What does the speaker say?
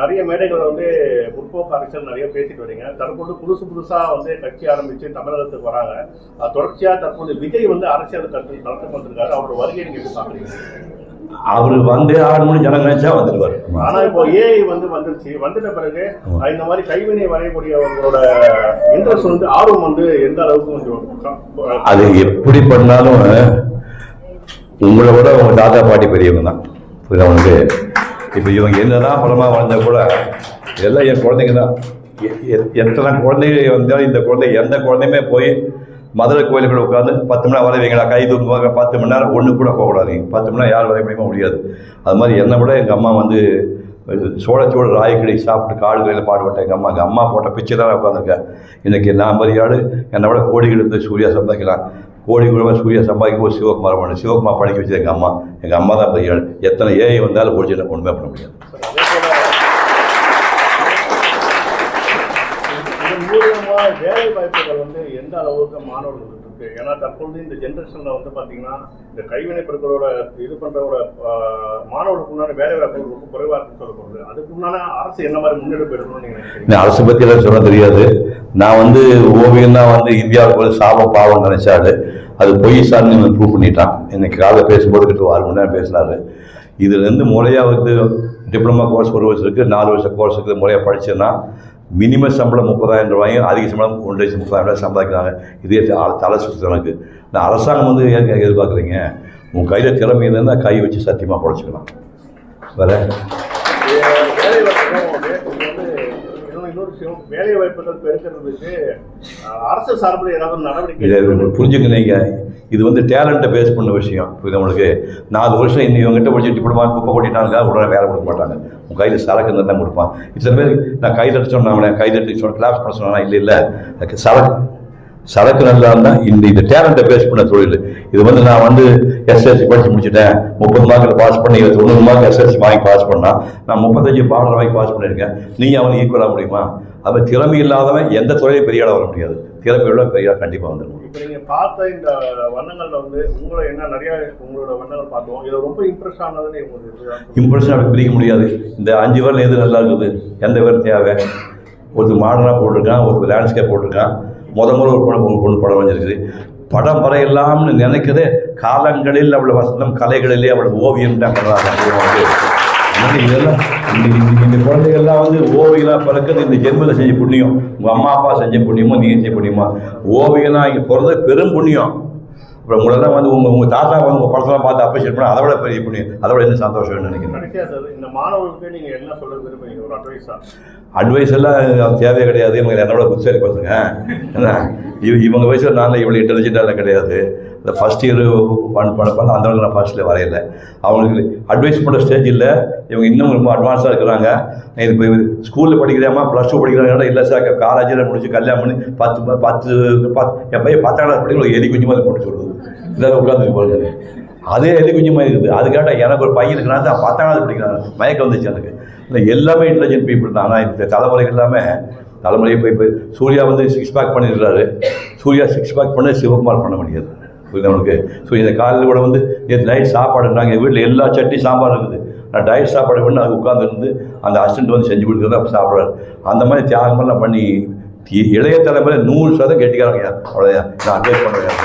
நிறைய மேடைகள் முற்போக்கு அரசியல் நிறைய பேசிட்டு வரீங்க. தற்போது புதுசா கட்சி ஆரம்பிச்சு தமிழகத்துக்கு வராங்க. தொடர்ச்சியா தற்போது விஜய் அரசியல் நடத்த வந்திருக்காரு. அவரோட வருகை நீங்க எப்படி பாக்குறீங்க? அவரு 6 மணி ஜனம் நினைச்சா வந்துருவாரு. ஆனா இப்போ ஏஐ வந்துருச்சு. வந்துட்ட பிறகு இந்த மாதிரி கைவினை வரையக்கூடியவங்களோட இன்ட்ரெஸ்ட் ஆர்வம் எந்த அளவுக்கு கொஞ்சம் அது எப்படி பண்ணாலும் உங்களை விட உங்க தாத்தா பாட்டி பெரியவங்க தான். இப்போ இவங்க என்னதான் பலமா வாழ்ந்தா கூட எல்லாம் என் குழந்தைங்க தான். எத்தனை குழந்தைங்க வந்தாலும் இந்த குழந்தை எந்த குழந்தையுமே போய் மதுரை கோயிலுக்குள்ள உட்காந்து 10 மணி நேரம் வர வைங்களா, கை தூக்குவாங்க. 10 மணி நேரம் ஒன்று கூட போகக்கூடாது. 10 மணி நேரம் யார் வரைய முடியாது. அது மாதிரி என்னை விட எங்கள் அம்மா சோழ ராயக்கடி சாப்பிட்டு காடுகளில் பாடுபட்டேன். எங்கள் அம்மா போட்ட பிச்சை தான் உட்காந்துருக்கேன். இன்றைக்கி நான் மரியாடு என்னை விட கோடிகள் இருந்து சூர்யா சம்பாதிக்கலாம். கோடி கூட சூர்யா சம்பாதிக்கும் போது சிவகுமார் பண்ணு. சிவகுமார் படிக்க வச்சது எங்கள் அம்மா தான் மரியாடு. எத்தனை ஏஐ வந்தாலும் ஒரிஜினல் ஒன்றுமே பண்ண முடியாது. வேலை வாய்ப்புகள் எந்த அளவுக்கு மாணவர்களுக்கு இருக்கு? ஏன்னா தற்போது இந்த ஜென்ரேஷன்ல பாத்தீங்கன்னா இந்த கைவினை பொருட்களோட இது பண்றவரோட மாணவர்களுக்கு உண்டான வேலை வாய்ப்புகள் ரொம்ப குறைவா இருக்குன்னு சொல்லப்படுது. அதுக்கு உண்டான அரசு என்ன மாதிரி முன்னெடுப்பு எடுக்கணும்னு நீங்க நினைக்கிறீங்க? அரசு பத்தி எல்லாம் சொல்ல தெரியாது. நான் ஓவியம் தான் இந்தியாவுக்கு சாபம் பாவம் நினைச்சாரு. அது பொய் சார்னு ப்ரூவ் பண்ணிட்டான். இன்னைக்கு காலை பேசும்போது கிட்ட 6 மணி நேரம் பேசினாரு. இதுலேருந்து முறையாக டிப்ளமா கோர்ஸ் 1 வருஷம் இருக்குது, 4 வருஷம் கோர்ஸ் இருக்குது. முறையாக படிச்சேன்னா மினிமம் சம்பளம் 30,000 ரூபாயும், அதிக சம்பளம் 1,30,000 சம்பாதிக்கிறாங்க. இதே தலை சுற்று எனக்கு. நான் அரசாங்கம் ஏன் எதிர்பார்க்குறீங்க? உன் கையில் திறமை இருந்தால் கை வச்சு சத்தியமாக குறைச்சிக்கலாம். வேற வேலை வாய்ப்புகள் பெருக்கிறதுக்கு அரசு சார்பில் ஏதாவது நடவடிக்கை புரிஞ்சுக்கிறீங்க? இது டேலண்ட்டை பேஸ் பண்ண விஷயம். இது உங்களுக்கு 4 வருஷம் இவங்ககிட்ட படிச்சு டிப்ளமா குப்பை கொட்டிட்டாங்க, உடனே வேலை கொடுக்க மாட்டாங்க. உங்கள் கையில் சரக்கு இருந்தால் தான் கொடுப்பான். இத்தனை பேர் நான் கைதட்டு சொன்னேன், கைதட்டு கிளாஸ் பண்ண சொன்னா இல்லை சரக்கு நல்லா இருந்தால் இந்த டேலண்ட்டை பேஸ் பண்ண தொழில். இது நான் எஸ்எஸ்சி படித்து முடிச்சுட்டேன், 30 மார்க்கில் பாஸ் பண்ணி 90 மார்க் எஸ்எஸ்சி வாங்கி பாஸ் பண்ணால் நான் 35 பார்டர் வாங்கி பாஸ் பண்ணியிருக்கேன். நீங்கள் அவனுக்கு ஈக்குவலாக முடியுமா? அது திறமை இல்லாதவன் எந்த துறையும் பெரிய ஆளாக வர முடியாது. திறமையோட பெரிய ஆள் கண்டிப்பாக வந்துடும். இப்போ நீங்கள் பார்த்த இந்த வண்ணங்களில் உங்களை நிறைய உங்களோட வண்ணங்கள் பார்த்தோம். இது ரொம்ப இம்ப்ரெஸ் ஆனதுன்னு இம்ப்ரெஷன் அப்படி பிரிக்க முடியாது. இந்த 5 பேரில் எது நல்லா இருக்குது, எந்த பேர் தேவை? ஒருத்தர் மாடர்னாக போட்டிருக்கான், ஒருத்தர் லேண்ட்ஸ்கேப் போட்டிருக்கான். முதல் ஒரு பொண்ணு படம் வந்திருக்குது. படம் வரையலாம்னு நினைக்கிறதே காலங்களில் அவளை வசனம், கலைகளிலே அவளை ஓவியம் தான் பண்ணுறாங்க. இதெல்லாம் இந்த குழந்தைகள்லாம் ஓவியலாக பிறக்கிறது இந்த ஜென்மத்தில் செஞ்ச புண்ணியம். உங்கள் அம்மா அப்பா செஞ்ச புண்ணியமோ நீ செஞ்ச புண்ணியமோ? ஓவியெல்லாம் இங்கே பிறந்தது பெரும் புண்ணியம். அப்புறம் உங்களெல்லாம் உங்கள் தாத்தா உங்கள் படத்தெல்லாம் பார்த்து அப்ரிஷியேட் பண்ணால் அதை விட பெரிய புண்ணியம். அதை விட என்ன சந்தோஷம் நினைக்கிறேன். இந்த மாணவர்களுக்கு நீங்கள் என்ன சொல்ல விரும்புறீங்க? ஒரு அட்வைஸ் எல்லாம் தேவையே கிடையாது. இவங்க என்னோட புதுசாரி பசங்க. இவங்க வயசில் நான் இவ்வளோ இன்டெலிஜென்ட்டாக கிடையாது. இந்த ஃபஸ்ட் இயர் படம் அந்த அளவுக்கு நான் ஃபர்ஸ்ட்டில் வரையில. அவங்களுக்கு அட்வைஸ் பண்ணுற ஸ்டேஜ் இல்லை. இவங்க இன்னும் ரொம்ப அட்வான்ஸாக இருக்கிறாங்க. இப்போ ஸ்கூலில் படிக்கிறாமா, +2 படிக்கிறாங்க, இல்லை சார் காலேஜில் முடிச்சு கல்யாணம் பண்ணி 10 என் பையன் 10ஆம் படிக்கிற ஒரு எலி குஞ்சுமாக போட்டு சொல்லுது. இதாக உட்காந்துருக்கு பாருங்க. அதே எலி குஞ்சுமாக இருக்குது. அது கேட்டால் எனக்கு ஒரு பையன் இருக்கிறான், 10ஆவது படிக்கிறாங்க. மயக்கம் வந்துச்சு எனக்கு. இல்லை எல்லாமே இன்டெலிஜென்ட் பீப்புள் தான். ஆனால் இந்த தலைமுறைகள் எல்லாமே இப்போ சூர்யா 6 பேக் பண்ணிடுறாரு. சூர்யா 6 பேக் பண்ண சிவகுமார் பண்ண முடியாது. புரியுது? ஸோ இந்த காலையில் கூட நேற்று நைட் சாப்பாடுனாங்க. எங்கள் வீட்டில் எல்லா சட்னி சாம்பார் இருக்குது. நான் டயட் சாப்பாடு பண்ணி அது உட்காந்துருந்து அந்த அசிஸ்டன்ட் செஞ்சு கொடுக்குறது அப்போ சாப்பிட்றாரு. அந்த மாதிரி தியாகமெல்லாம் பண்ணி இளைய தலைமுறை 100% கெட்டிக்கிறாங்க. அவ்வளோதான் நான் அட்வைஸ் பண்ணுறேன்.